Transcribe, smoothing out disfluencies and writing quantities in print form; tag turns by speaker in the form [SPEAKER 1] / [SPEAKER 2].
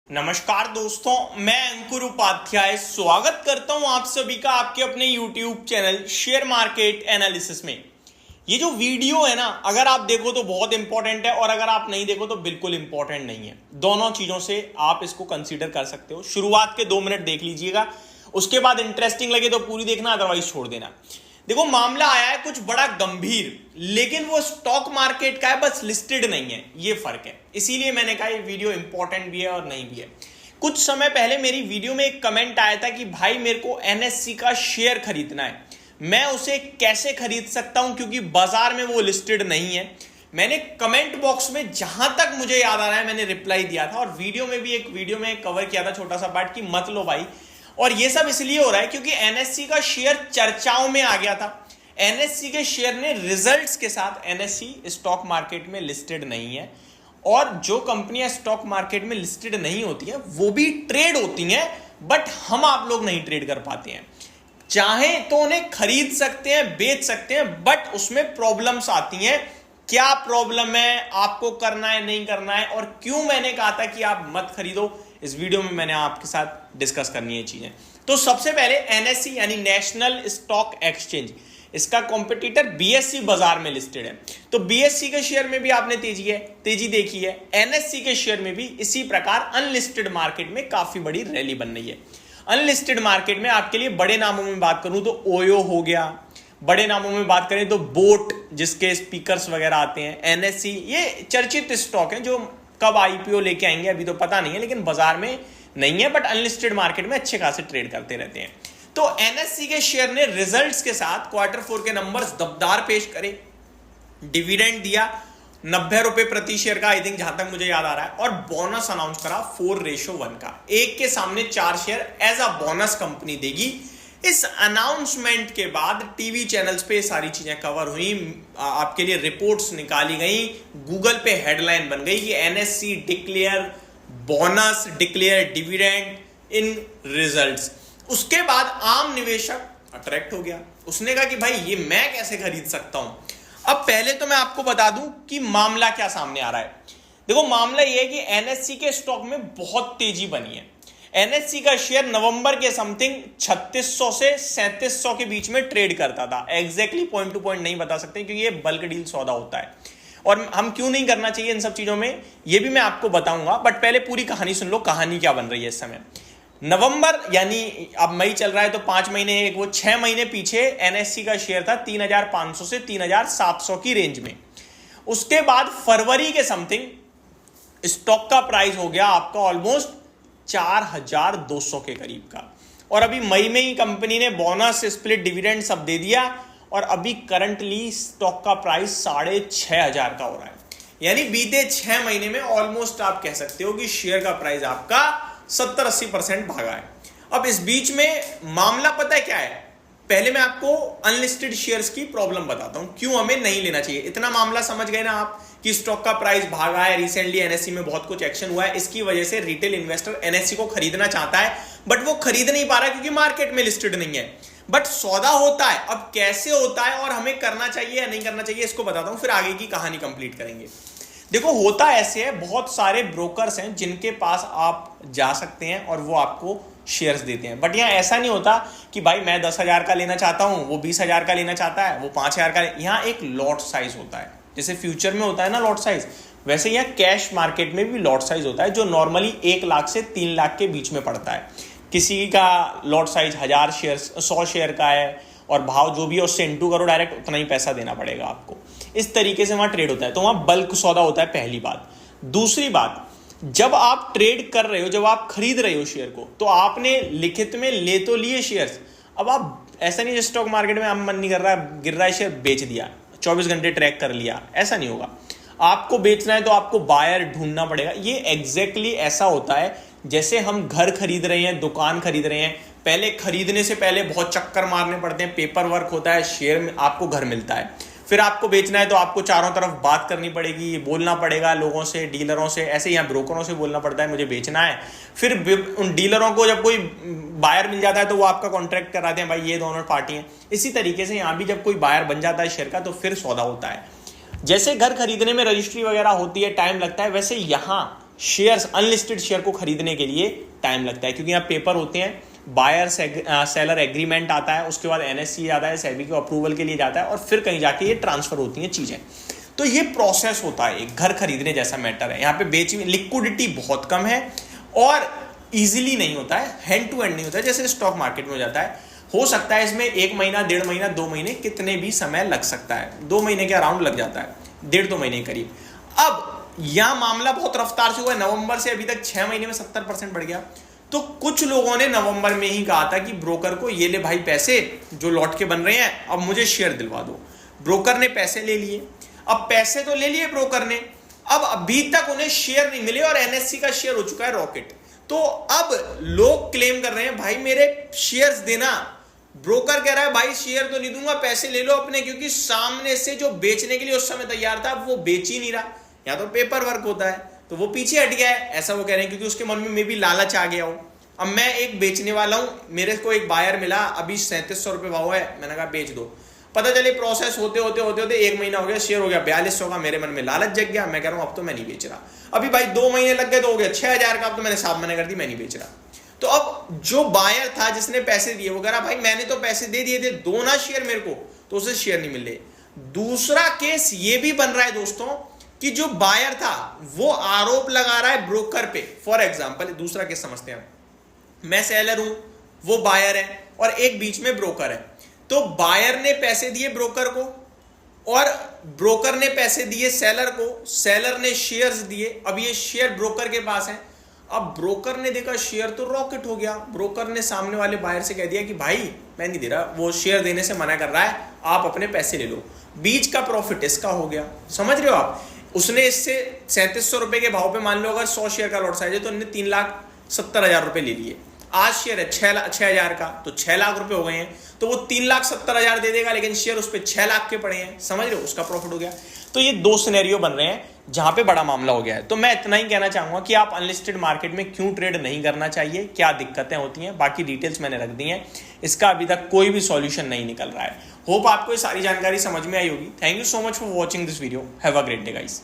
[SPEAKER 1] नमस्कार दोस्तों, मैं अंकुर उपाध्याय स्वागत करता हूं आप सभी का आपके अपने YouTube channel share market analysis में। ये जो वीडियो है ना, अगर आप देखो तो बहुत इंपॉर्टेंट है और अगर आप नहीं देखो तो बिल्कुल इंपॉर्टेंट नहीं है। दोनों चीजों से आप इसको कंसीडर कर सकते हो। शुरुआत के 2 मिनट देख लीजिएगा, उसके बाद इंटरेस्टिंग लगे तो पूरी देखना, अदरवाइज छोड़ देना। देखो, मामला आया है कुछ बड़ा गंभीर, लेकिन वो स्टॉक मार्केट का है, बस लिस्टेड नहीं है, ये फर्क है। इसीलिए मैंने कहा ये वीडियो इंपॉर्टेंट भी है और नहीं भी है। कुछ समय पहले मेरी वीडियो में एक कमेंट आया था कि भाई मेरे को एनएससी का शेयर खरीदना है, मैं उसे कैसे खरीद सकता हूं क्योंकि बाजार में वो लिस्टेड नहीं है। मैंने कमेंट बॉक्स में जहां तक मुझे याद आ रहा है मैंने रिप्लाई दिया था और वीडियो में भी एक वीडियो में कवर किया था छोटा सा पार्ट कि मत लो भाई। और ये सब इसलिए हो रहा है क्योंकि एनएससी का शेयर चर्चाओं में आ गया था। एनएससी के शेयर ने रिजल्ट्स के साथ, एनएससी स्टॉक मार्केट में लिस्टेड नहीं है और जो कंपनियां स्टॉक मार्केट में लिस्टेड नहीं होती हैं वो भी ट्रेड होती हैं, बट हम आप लोग नहीं ट्रेड कर पाते हैं। चाहे तो उन्हें खरीद सकते हैं, बेच सकते हैं, बट उसमें प्रॉब्लम्स आती हैं। क्या प्रॉब्लम है, आपको करना है नहीं करना है, और क्यों मैंने कहा था कि आप मत खरीदो, इस वीडियो में मैंने आपके साथ डिस्कस करनी है चीजें। तो सबसे पहले एनएससी यानी नेशनल स्टॉक एक्सचेंज, इसका कॉम्पिटिटर बीएससी बाजार में लिस्टेड है। तो बीएससी के शेयर में भी आपने तेजी देखी है। एनएससी के शेयर में भी इसी प्रकार अनलिस्टेड मार्केट में काफी बड़ी रैली बन रही है। अनलिस्टेड मार्केट में आपके लिए बड़े नामों में बात करूं तो ओयो हो गया, बड़े नामों में बात करें तो बोट जिसके स्पीकर्स वगैरह आते हैं, एनएससी, ये चर्चित स्टॉक हैं जो कब आईपीओ लेके आएंगे अभी तो पता नहीं है, लेकिन बाजार में नहीं है, बट अनलिस्टेड मार्केट में अच्छे खासे ट्रेड करते रहते हैं। तो एनएससी के शेयर ने रिजल्ट्स के साथ Q4 के नंबर्स दबदार पेश करे, डिविडेंड दिया 90 रुपए प्रति शेयर का, आई थिंक जहां तक मुझे याद आ रहा है, और बोनस अनाउंस करा 4:1 का, एक के सामने 4 share as a bonus company देगी। इस अनाउंसमेंट के बाद टीवी चैनल्स पे सारी चीजें कवर हुई, आपके लिए रिपोर्ट्स निकाली गई, गूगल पे हेडलाइन बन गई कि NSC declare bonus, declare dividend in results. उसके बाद आम निवेशक अट्रैक्ट हो गया, उसने कहा कि भाई ये मैं कैसे खरीद सकता हूं। अब पहले तो मैं आपको बता दूं कि मामला क्या सामने आ रहा है। देखो, मामला यह है कि एनएससी के स्टॉक में बहुत तेजी बनी है। एनएससी का शेयर नवंबर के समथिंग 3600 से 3700 के बीच में ट्रेड करता था। एग्जैक्टली पॉइंट टू पॉइंट नहीं बता सकते क्योंकि ये बल्क डील सौदा होता है और हम क्यों नहीं करना चाहिए इन सब चीजों में, ये भी मैं आपको बताऊंगा। बट पहले पूरी कहानी सुन लो, कहानी क्या बन रही है इस समय। नवंबर यानी अब मई चल रहा है तो 5 महीने, वो 6 महीने पीछे एनएससी का शेयर था 3500 से 3700 की रेंज में। उसके बाद फरवरी के समथिंग स्टॉक का प्राइस हो गया आपका ऑलमोस्ट 4200 के करीब का, और अभी मई में ही कंपनी ने बोनस, स्प्लिट, डिविडेंड सब दे दिया और अभी करंटली स्टॉक का प्राइस 6500 का हो रहा है। यानी बीते 6 महीने में ऑलमोस्ट आप कह सकते हो कि शेयर का प्राइस आपका 70-80% भागा है। अब इस बीच में मामला पता है क्या है, पहले मैं आपको अनलिस्टेड शेयर्स की प्रॉब्लम बताता हूं, क्यों हमें नहीं लेना चाहिए। इतना मामला समझ गए ना आप कि स्टॉक का प्राइस भागा है, रिसेंटली एनएससी में बहुत कुछ एक्शन हुआ है, इसकी वजह से रिटेल इन्वेस्टर एनएससी को खरीदना चाहता है बट वो खरीद नहीं पा रहा क्योंकि मार्केट में लिस्टेड नहीं है। बट सौदा होता है, अब कैसे होता है और हमें करना चाहिए या नहीं करना चाहिए इसको बताता हूं, फिर आगे की कहानी कंप्लीट करेंगे। देखो, होता ऐसे है, बहुत सारे ब्रोकर्स हैं जिनके पास आप जा सकते हैं और वो आपको शेयर्स देते हैं, बट यहाँ ऐसा नहीं होता कि भाई मैं 10,000 का लेना चाहता हूं, वो 20,000 का लेना चाहता है, वो 5,000 का। यहाँ एक लॉट साइज होता है, जैसे फ्यूचर में होता है ना लॉट साइज, वैसे यहाँ कैश मार्केट में भी लॉट साइज होता है जो नॉर्मली 1 लाख से 3 लाख के बीच में पड़ता है। किसी का लॉट साइज 1000 शेयर, 100 शेयर का है और भाव जो भी है उससे इंटू करो डायरेक्ट, उतना ही पैसा देना पड़ेगा आपको। इस तरीके से वहां ट्रेड होता है, तो वहां बल्क सौदा होता है, पहली बात। दूसरी बात, जब आप ट्रेड कर रहे हो, जब आप खरीद रहे हो शेयर को, तो आपने लिखित में ले तो लिए शेयर्स। अब आप ऐसा नहीं स्टॉक मार्केट में हम मन नहीं कर रहा है, गिर रहा है शेयर, बेच दिया, 24 घंटे ट्रैक कर लिया, ऐसा नहीं होगा। आपको बेचना है तो आपको बायर ढूंढना पड़ेगा। ये एग्जैक्टली ऐसा होता है जैसे हम घर खरीद रहे हैं, दुकान खरीद रहे हैं, पहले खरीदने से पहले बहुत चक्कर मारने पड़ते हैं, पेपर वर्क होता है, शेयर में आपको घर मिलता है। फिर आपको बेचना है तो आपको चारों तरफ बात करनी पड़ेगी, बोलना पड़ेगा लोगों से, डीलरों से, ऐसे यहाँ ब्रोकरों से बोलना पड़ता है मुझे बेचना है। फिर उन डीलरों को जब कोई बायर मिल जाता है तो वो आपका कॉन्ट्रैक्ट कराते हैं, भाई ये दोनों पार्टी हैं। इसी तरीके से यहाँ भी जब कोई बायर बन जाता है शेयर का तो फिर सौदा होता है। जैसे घर खरीदने में रजिस्ट्री वगैरह होती है, टाइम लगता है, वैसे यहाँ शेयर्स, अनलिस्टेड शेयर को खरीदने के लिए टाइम लगता है, क्योंकि यहाँ पेपर होते हैं, बायर सेलर एग्रीमेंट आता है, उसके बाद एनएससी आता है, सेबी को अप्रूवल के लिए जाता है, और फिर कहीं जाके ये ट्रांसफर होती हैं चीजें। तो ये प्रोसेस होता है, एक घर खरीदने जैसा मैटर है। यहाँ पे लिक्विडिटी बहुत कम है और इजीली नहीं होता है, हैंड टू हैंड नहीं होता है जैसे स्टॉक मार्केट में हो जाता है। हो सकता है इसमें 1 महीना, 1.5 महीना, 2 महीने, कितने भी समय लग सकता है, 2 महीने के अराउंड लग जाता है, 1.5-2 महीने के करीब। अब यह मामला बहुत रफ्तार से हुआ है, नवंबर से अभी तक 6 महीने में 70% बढ़ गया। तो कुछ लोगों ने नवंबर में ही कहा था कि ब्रोकर को, ये ले भाई पैसे जो लौट के बन रहे हैं, अब मुझे शेयर दिलवा दो। ब्रोकर ने पैसे ले लिए, अब पैसे तो ले लिए ब्रोकर ने, अब अभी तक उन्हें शेयर नहीं मिले और एनएससी का शेयर हो चुका है रॉकेट। तो अब लोग क्लेम कर रहे हैं भाई मेरे शेयर्स देना। ब्रोकर कह रहा है भाई शेयर तो नहीं दूंगा, पैसे ले लो अपने, क्योंकि सामने से जो बेचने के लिए उस समय तैयार था वो बेच ही नहीं रहा, या तो पेपर वर्क होता है तो वो पीछे हट गया है, ऐसा वो कह रहे हैं, क्योंकि उसके मन में भी लालच आ गया हो। अब मैं एक बेचने वाला हूं, मेरे को एक बायर मिला, अभी 3700 रुपये भाव है, मैंने कहा बेच दो। पता चले प्रोसेस होते होते 1 महीना हो गया, शेयर हो गया 4200 का, मेरे मन में लालच जग गया, मैं कह रहा हूं अब तो मैं नहीं बेच रहा। अभी भाई 2 महीने लग गए तो हो गया 6000 का, अब तो मैंने साफ मना कर दी, मैं नहीं बेच रहा। तो अब जो बायर था जिसने पैसे दिए वो कह रहा भाई मैंने तो पैसे दे दिए थे, दो ना शेयर मेरे को, तो उसे शेयर नहीं मिल रहे। दूसरा केस ये भी बन रहा है दोस्तों कि जो बायर था वो आरोप लगा रहा है ब्रोकर पे। फॉर एग्जांपल दूसरा केस समझते हैं, मैं सेलर हूं, वो बायर है और एक बीच में ब्रोकर है। तो बायर ने पैसे दिए ब्रोकर को और ब्रोकर ने पैसे दिए सेलर को, सेलर ने शेयर्स दिए, अब ये शेयर ब्रोकर के पास है। अब ब्रोकर ने देखा शेयर तो रॉकेट हो गया, ब्रोकर ने सामने वाले बायर से कह दिया कि भाई मैं नहीं दे रहा, वो शेयर देने से मना कर रहा है, आप अपने पैसे ले लो। बीच का प्रॉफिट इसका हो गया, समझ रहे हो आप। उसने इससे 3700 रुपए के भाव पे, मान लो अगर 100 शेयर का लॉट साइज है तो उन्होंने 3,70,000 रुपए ले लिए। आज शेयर है 6,00,000 का, तो 6 लाख रुपए हो गए हैं, तो वो 3,70,000 दे देगा, लेकिन शेयर उस पर 6 लाख के पड़े हैं, समझ रहे हो, उसका प्रॉफिट हो गया। तो ये 2 सिनेरियो बन रहे हैं जहां पे बड़ा मामला हो गया है। तो मैं इतना ही कहना चाहूंगा कि आप अनलिस्टेड मार्केट में क्यों ट्रेड नहीं करना चाहिए, क्या दिक्कतें होती हैं, बाकी डिटेल्स मैंने रख दी हैं, इसका अभी तक कोई भी सॉल्यूशन नहीं निकल रहा है। होप आपको ये सारी जानकारी समझ में आई होगी। Thank you so much for watching this video, have a great day guys.